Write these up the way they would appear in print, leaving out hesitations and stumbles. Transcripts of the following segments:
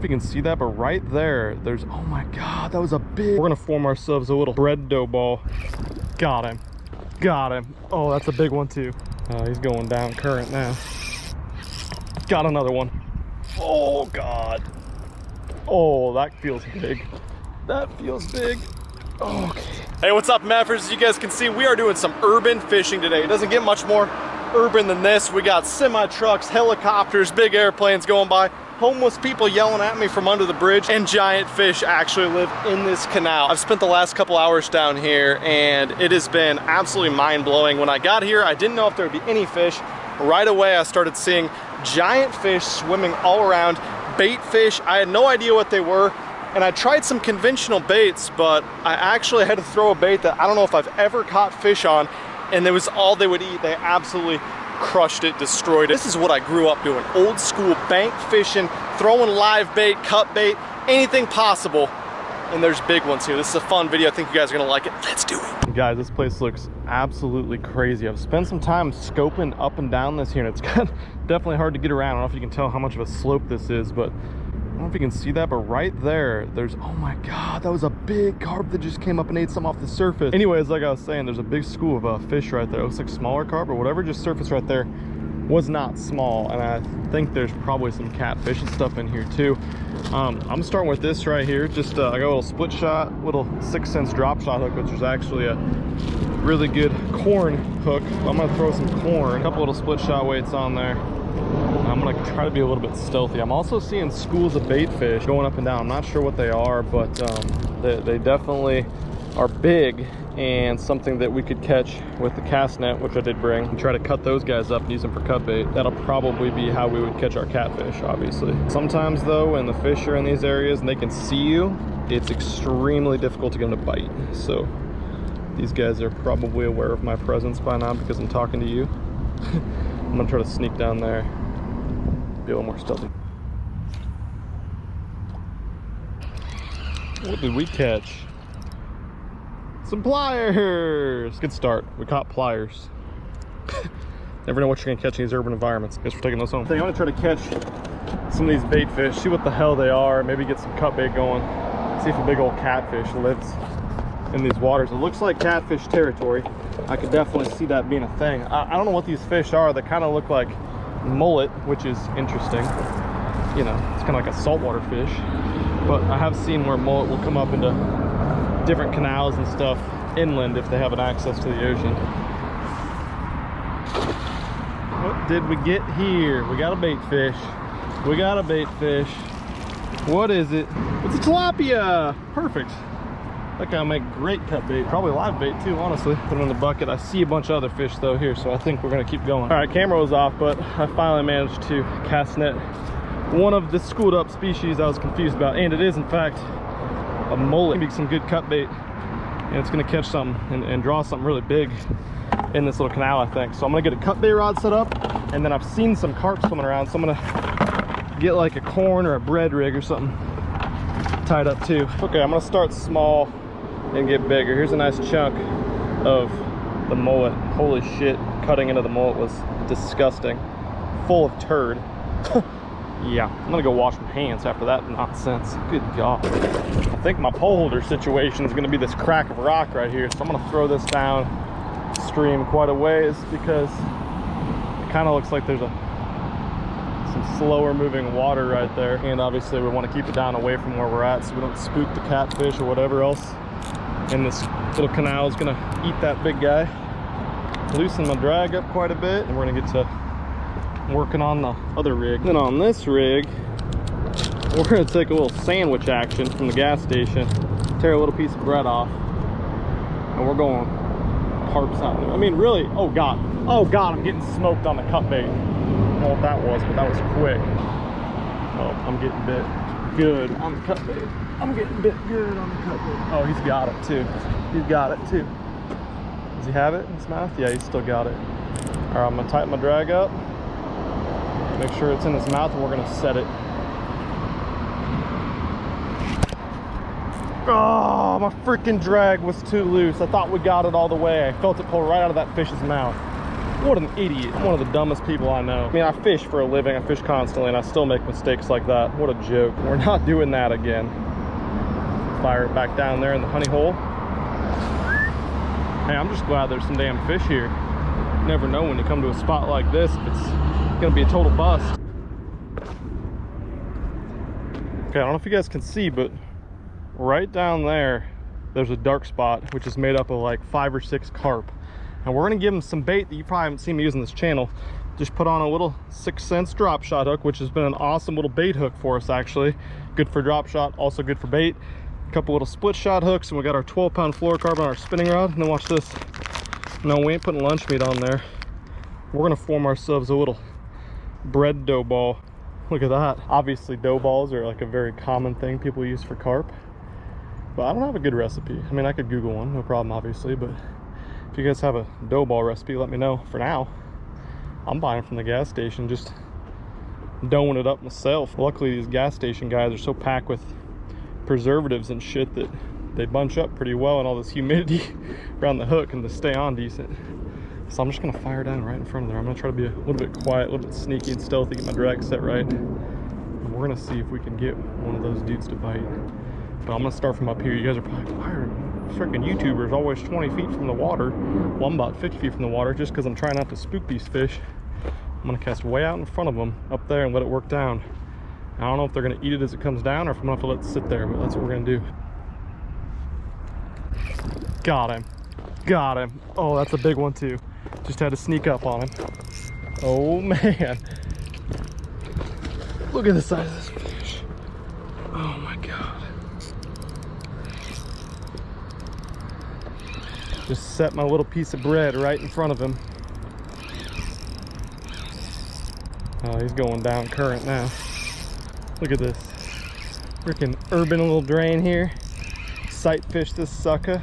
if you can see that, but right there, there's, oh my God, that was a big, we're gonna form ourselves a little bread dough ball. Got him. Got him. Oh, that's a big one too. He's going down current now. Got another one. Oh God. Oh, that feels big. That feels big. Oh, okay. Hey, what's up, Maffers? As you guys can see, we are doing some urban fishing today. It doesn't get much more urban than this. We got semi trucks, helicopters, big airplanes going by, homeless people yelling at me from under the bridge, and giant fish actually live in this canal. I've spent the last couple hours down here and it has been absolutely mind-blowing. When I got here, I didn't know if there would be any fish. Right away, I started seeing giant fish swimming all around, bait fish. I had no idea what they were. And I tried some conventional baits, but I actually had to throw a bait that I don't know if I've ever caught fish on, and it was all they would eat. They absolutely crushed it, destroyed it. This is what I grew up doing. Old school bank fishing, throwing live bait, cut bait, anything possible. And there's big ones here. This is a fun video. I think you guys are gonna like it. Let's do it. Guys, this place looks absolutely crazy. I've spent some time scoping up and down this here, and it's definitely hard to get around. I don't know if you can tell how much of a slope this is, but I don't know if you can see that, but right there, there's, oh my God, that was a big carp that just came up and ate some off the surface. Anyways, like I was saying, there's a big school of fish right there. It looks like smaller carp, or whatever just surfaced right there was not small. And I think there's probably some catfish and stuff in here too. I'm starting with this right here. Just I got a little split shot, little 6 cents drop shot hook, which is actually a really good corn hook. I'm gonna throw some corn, a couple little split shot weights on there. I'm gonna try to be a little bit stealthy. I'm also seeing schools of bait fish going up and down. I'm not sure what they are, but they definitely are big and something that we could catch with the cast net, which I did bring, and try to cut those guys up and use them for cut bait. That'll probably be how we would catch our catfish, obviously. Sometimes though, when the fish are in these areas and they can see you, it's extremely difficult to get them to bite. So these guys are probably aware of my presence by now because I'm talking to you. I'm gonna try to sneak down there, be a little more stealthy. What did we catch? Some pliers! Good start. We caught pliers. Never know what you're gonna catch in these urban environments. Guess we're taking those home. I want to try to catch some of these bait fish, see what the hell they are, maybe get some cut bait going, see if a big old catfish lives in these waters. It looks like catfish territory. I could definitely see that being a thing. I don't know what these fish are. They kind of look like mullet, which is interesting. You know, it's kind of like a saltwater fish. But I have seen where mullet will come up into different canals and stuff inland if they have an access to the ocean. What did we get here? We got a bait fish. We got a bait fish. What is it? It's a tilapia. Perfect. That guy will make great cut bait. Probably live bait too, honestly. Put it in the bucket. I see a bunch of other fish though here, so I think we're gonna keep going. All right, camera was off, but I finally managed to cast net one of the schooled up species I was confused about, and it is in fact a mullet. Make some good cut bait, and it's gonna catch something and draw something really big in this little canal, I think. So I'm gonna get a cut bait rod set up, and then I've seen some carp swimming around, so I'm gonna get like a corn or a bread rig or something tied up too. Okay, I'm gonna start small and get bigger. Here's a nice chunk of the mullet. Holy shit, cutting into the mullet was disgusting. Full of turd. Yeah, I'm gonna go wash my hands after that nonsense. Good God. I think my pole holder situation is gonna be this crack of rock right here. So I'm gonna throw this down stream quite a ways because it kind of looks like there's some slower moving water right there. And obviously we want to keep it down away from where we're at so we don't spook the catfish or whatever else. And this little canal is gonna eat that big guy. Loosen my drag up quite a bit, and we're gonna get to working on the other rig. Then on this rig, we're gonna take a little sandwich action from the gas station, tear a little piece of bread off, and we're going carps out there. I mean, really, oh God, I'm getting smoked on the cut bait. I don't know what that was, but that was quick. Oh, I'm getting bit good on the cut bait. I'm getting bit good on the cut bait. Oh, he's got it too. He's got it too. Does he have it in his mouth? Yeah, he's still got it. All right, I'm gonna tighten my drag up. Make sure it's in his mouth, and we're gonna set it. Oh, my freaking drag was too loose. I thought we got it all the way. I felt it pull right out of that fish's mouth. What an idiot. I'm one of the dumbest people I know. I mean, I fish for a living, I fish constantly, and I still make mistakes like that. What a joke. We're not doing that again. Fire it back down there in the honey hole. Hey, I'm just glad there's some damn fish here. You never know when you come to a spot like this if it's gonna be a total bust. Okay, I don't know if you guys can see, but right down there, there's a dark spot, which is made up of like 5 or 6 carp. And we're gonna give them some bait that you probably haven't seen me using this channel. Just put on a little 6 cents drop shot hook, which has been an awesome little bait hook for us actually. Good for drop shot, also good for bait. A couple little split shot hooks, and we got our 12-pound fluorocarbon on our spinning rod. And then watch this. No, we ain't putting lunch meat on there. We're gonna form ourselves a little bread dough ball. Look at that. Obviously dough balls are like a very common thing people use for carp, but I don't have a good recipe. I mean, I could Google one, no problem obviously, but if you guys have a dough ball recipe, let me know. For now, I'm buying from the gas station, just doughing it up myself. Luckily, these gas station guys are so packed with preservatives and shit that they bunch up pretty well in all this humidity around the hook and to stay on decent. So I'm just gonna fire down right in front of there. I'm gonna try to be a little bit quiet, a little bit sneaky and stealthy, get my drag set right. And we're gonna see if we can get one of those dudes to bite. But I'm gonna start from up here. You guys are probably like, why are freaking YouTubers always 20 feet from the water? Well, I'm about 50 feet from the water just because I'm trying not to spook these fish. I'm gonna cast way out in front of them up there and let it work down. I don't know if they're gonna eat it as it comes down or if I'm gonna have to let it sit there, but that's what we're gonna do. Got him. Got him. Oh, that's a big one too. Just had to sneak up on him. Oh man. Look at the size of this fish. Oh my God. Just set my little piece of bread right in front of him. Oh, he's going down current now. Look at this. Freaking urban little drain here. Sight fish this sucker.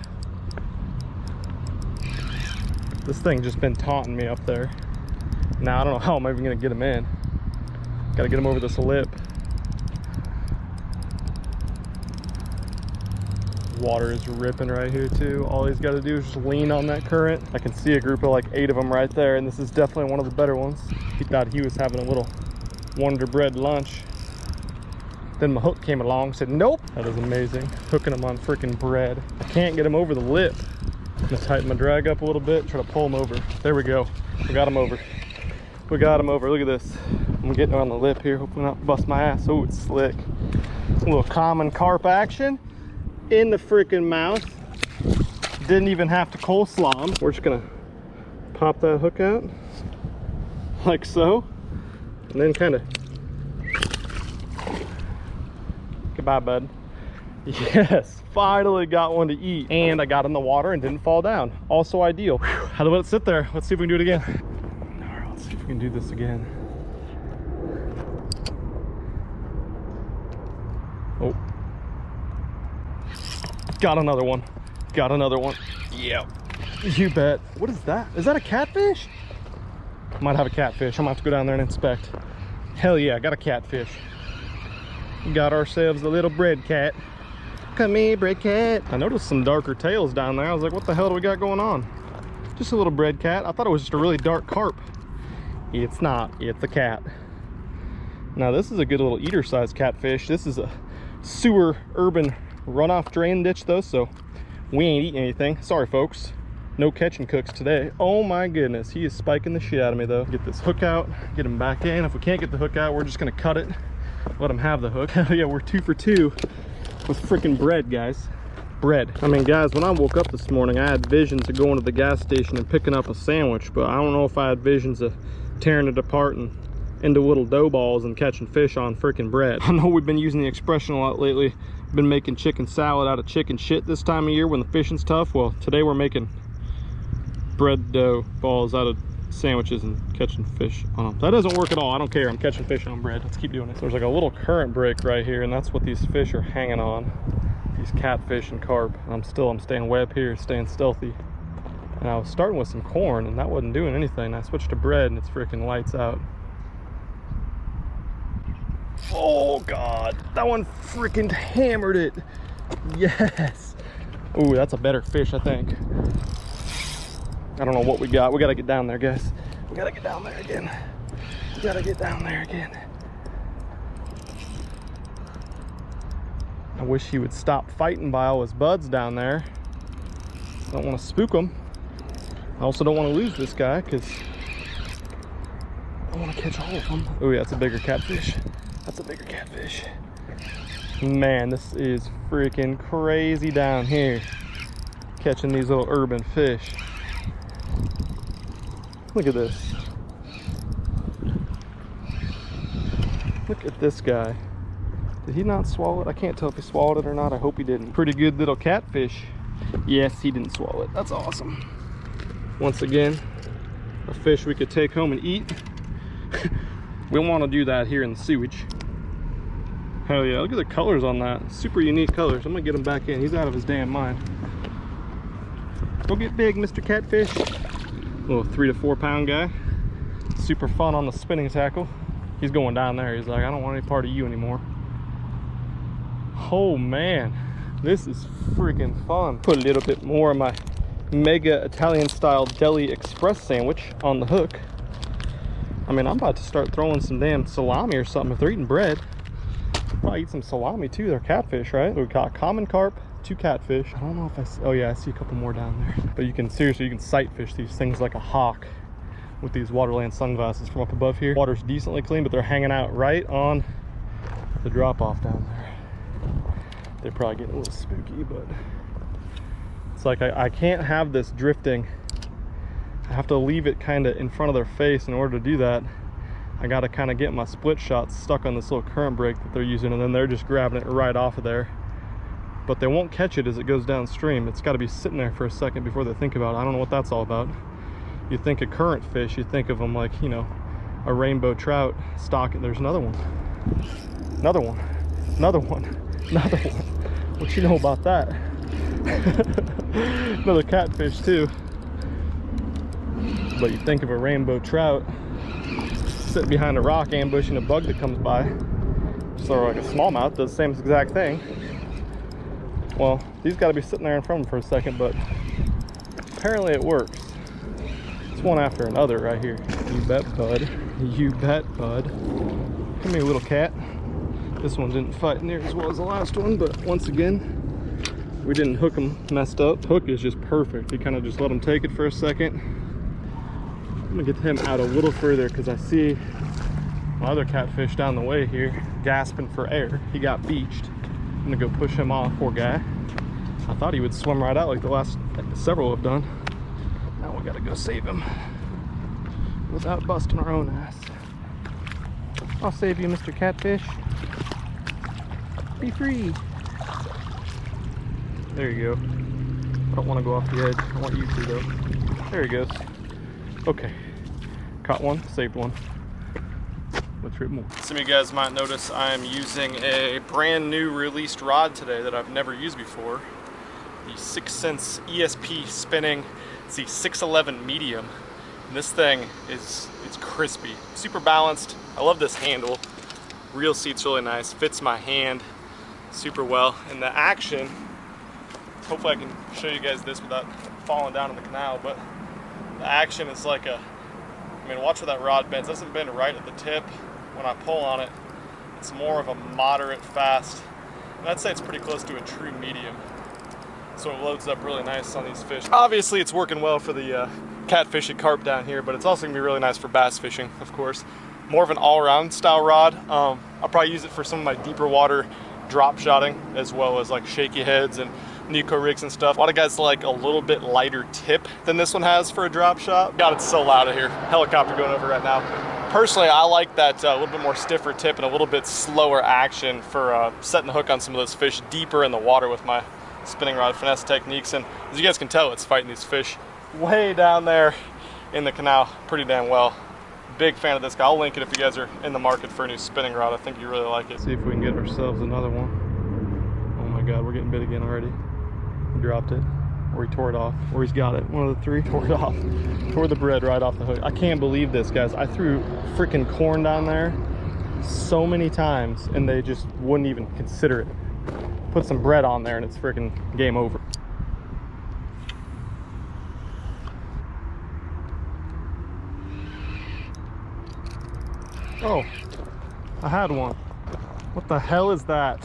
This thing just been taunting me up there. Now I don't know how I'm even gonna get him in. Gotta get him over this lip. Water is ripping right here too. All he's got to do is just lean on that current. I can see a group of like 8 of them right there, and this is definitely one of the better ones. He thought he was having a little Wonder Bread lunch. Then my hook came along, said nope. That is amazing. Hooking him on freaking bread. I can't get him over the lip. I'm gonna tighten my drag up a little bit, try to pull him over. There we go. We got him over. We got him over. Look at this. I'm getting on the lip here, hopefully not bust my ass. Oh, it's slick. A little common carp action in the freaking mouth. Didn't even have to coleslaw him. We're just gonna pop that hook out like so, and then kind of goodbye, bud. Yes, finally got one to eat, and I got in the water and didn't fall down. Also ideal. Whew. Had to let it sit there. Let's see if we can do it again. All right, let's see if we can do this again. Oh, got another one. Got another one. Yep, you bet. What is that? Is that a catfish? Might have a catfish. I'm gonna have to go down there and inspect. Hell yeah, got a catfish. Got ourselves a little bread cat. Come here, bread cat. I noticed some darker tails down there. I was like, what the hell do we got going on? Just a little bread cat. I thought it was just a really dark carp. It's not. It's a cat. Now this is a good little eater sized catfish. This is a sewer urban runoff drain ditch though, so we ain't eating anything. Sorry folks. No catching cooks today. Oh my goodness, he is spiking the shit out of me though. Get this hook out, get him back in. If we can't get the hook out, we're just gonna cut it, let him have the hook. Hell yeah, we're 2 for 2 with freaking bread, guys. Bread. I mean, guys, when I woke up this morning, I had visions of going to the gas station and picking up a sandwich, but I don't know if I had visions of tearing it apart and into little dough balls and catching fish on freaking bread. I know we've been using the expression a lot lately. Been making chicken salad out of chicken shit this time of year when the fishing's tough. Well, today we're making bread dough balls out of sandwiches and catching fish on them. That doesn't work at all. I don't care. I'm catching fish on bread. Let's keep doing it. There's like a little current break right here, and that's what these fish are hanging on. These catfish and carp. And I'm staying way up here, staying stealthy. And I was starting with some corn, and that wasn't doing anything. I switched to bread, and it's freaking lights out. Oh God, that one freaking hammered it. Yes. Ooh, that's a better fish, I think. I don't know what we got. We got to get down there, guys. We gotta get down there again. We gotta get down there again. I wish he would stop fighting by all his buds down there. I don't want to spook him. I also don't want to lose this guy because I want to catch all of them. Oh yeah, that's a bigger catfish. That's a bigger catfish. Man, this is freaking crazy down here. Catching these little urban fish. Look at this. Look at this guy. Did he not swallow it? I can't tell if he swallowed it or not. I hope he didn't. Pretty good little catfish. Yes, he didn't swallow it. That's awesome. Once again, a fish we could take home and eat. We want to do that here in the sewage. Hell yeah, look at the colors on that. Super unique colors. I'm gonna get him back in. He's out of his damn mind. Go get big, Mr. Catfish. Little 3 to 4 pound guy. Super fun on the spinning tackle. He's going down there. He's like, I don't want any part of you anymore. Oh man, this is freaking fun. Put a little bit more of my mega Italian style deli express sandwich on the hook. I mean, I'm about to start throwing some damn salami or something. If they're eating bread, probably eat some salami too. They're catfish, right? So we got common carp, 2 catfish. I don't know if I see, oh yeah, I see a couple more down there. But you can seriously, you can sight fish these things like a hawk with these Waterland sunglasses from up above here. Water's decently clean, but they're hanging out right on the drop off down there. They're probably getting a little spooky, but it's like I can't have this drifting. I have to leave it kind of in front of their face. In order to do that, I got to kind of get my split shots stuck on this little current brake that they're using, and then they're just grabbing it right off of there. But they won't catch it as it goes downstream. It's got to be sitting there for a second before they think about it. I don't know what that's all about. You think of current fish, you think of them like, you know, a rainbow trout stock. There's another one. Another one. Another one. Another one. What you know about that? Another catfish too. But you think of a rainbow trout sitting behind a rock ambushing a bug that comes by. So like a smallmouth does the same exact thing. Well, these got to be sitting there in front of them for a second, but apparently it works. It's one after another right here. You bet, bud. You bet, bud. Come here, little cat. This one didn't fight near as well as the last one, but once again, we didn't hook him messed up. Hook is just perfect. You kind of just let him take it for a second. I'm gonna get him out a little further because I see my other catfish down the way here gasping for air. He got beached. I'm gonna go push him off, poor guy. I thought he would swim right out like the last several have done. Now we gotta go save him without busting our own ass. I'll save you, Mr. Catfish. Be free. There you go. I don't want to go off the edge. I want you to though. There he goes. Okay. Caught one, saved one. Let's rip more. Some of you guys might notice I'm using a brand new released rod today that I've never used before. The 6 Sense ESP spinning. It's the 611 medium. And this thing is, it's crispy, super balanced. I love this handle. Reel seat's really nice, fits my hand super well. And the action, hopefully I can show you guys this without falling down in the canal, but the action is like a, I mean, watch where that rod bends. It doesn't bend right at the tip. When I pull on it, it's more of a moderate fast. And I'd say it's pretty close to a true medium. So it loads up really nice on these fish. Obviously it's working well for the catfish and carp down here, but it's also gonna be really nice for bass fishing, of course. More of an all-around style rod. I'll probably use it for some of my deeper water drop shotting, as well as like shaky heads and Nico rigs and stuff. A lot of guys like a little bit lighter tip than this one has for a drop shot. God, it's so loud out here. Helicopter going over right now. Personally, I like that a little bit more stiffer tip and a little bit slower action for setting the hook on some of those fish deeper in the water with my spinning rod finesse techniques. And as you guys can tell, it's fighting these fish way down there in the canal pretty damn well. Big fan of this guy. I'll link it if you guys are in the market for a new spinning rod. I think you really like it. See if we can get ourselves another one. Oh my God, we're getting bit again already. He dropped it, or he tore it off, or he's got it. One of the three. Tore it off. Tore the bread right off the hook. I can't believe this, guys. I threw freaking corn down there so many times and they just wouldn't even consider it. Put some bread on there and it's freaking game over. I had one. What the hell is that?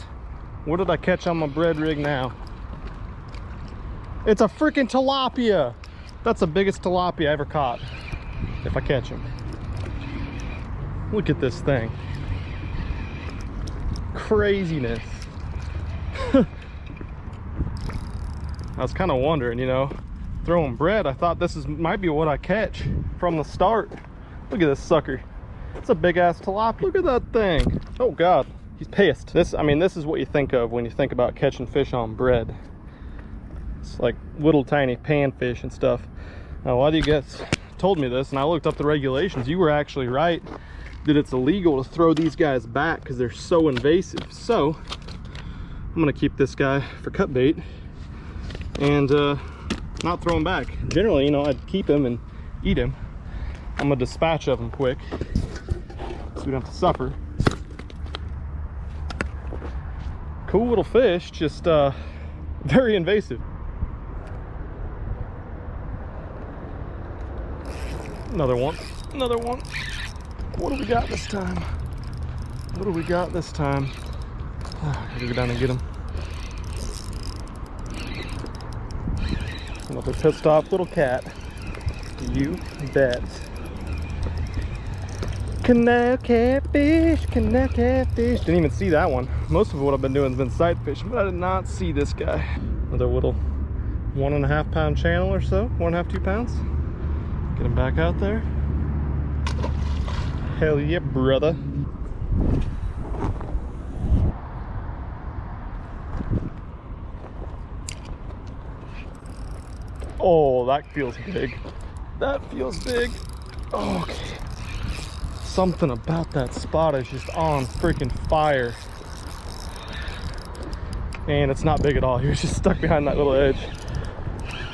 What did I catch on my bread rig now? It's a freaking tilapia. That's the biggest tilapia I ever caught, if I catch him. Look at this thing. Craziness. I was kind of wondering, you know, throwing bread, I thought might be what I catch from the start. Look at this sucker. It's a big ass tilapia. Look at that thing. Oh God, he's pissed. This is what you think of when you think about catching fish on bread. It's like little tiny panfish and stuff. Now, a lot of you guys told me this, and I looked up the regulations. You were actually right that it's illegal to throw these guys back because they're so invasive. So I'm gonna keep this guy for cut bait and not throw him back. Generally, you know, I'd keep him and eat him. I'm gonna dispatch of him quick so we don't have to suffer. Cool little fish, just very invasive. Another one, another one. What do we got this time? What do we got this time? Gotta go down and get him. Another pissed off little cat. You bet. Canal catfish, canal catfish. Didn't even see that one. Most of what I've been doing has been sight fishing, but I did not see this guy. Another little 1.5 pound channel or so, 1.5, 2 pounds. Get him back out there. Hell yeah, brother. Oh, that feels big. That feels big. Oh, okay. Something about that spot is just on freaking fire. And it's not big at all. He was just stuck behind that little edge.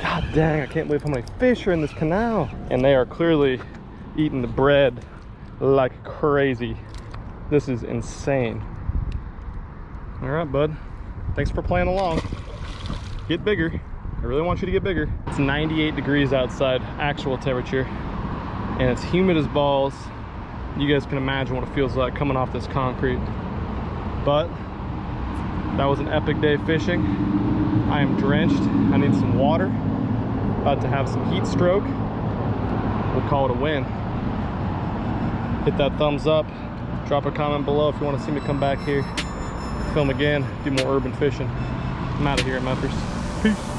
God dang, I can't believe how many fish are in this canal. And they are clearly eating the bread like crazy. This is insane. All right, bud. Thanks for playing along. Get bigger. I really want you to get bigger. It's 98 degrees outside, actual temperature, and it's humid as balls. You guys can imagine what it feels like coming off this concrete. But that was an epic day fishing. I am drenched. I need some water. About to have some heat stroke. We'll call it a win. Hit that thumbs up. Drop a comment below if you want to see me come back here, film again, do more urban fishing. I'm out of here, Memphis. Peace.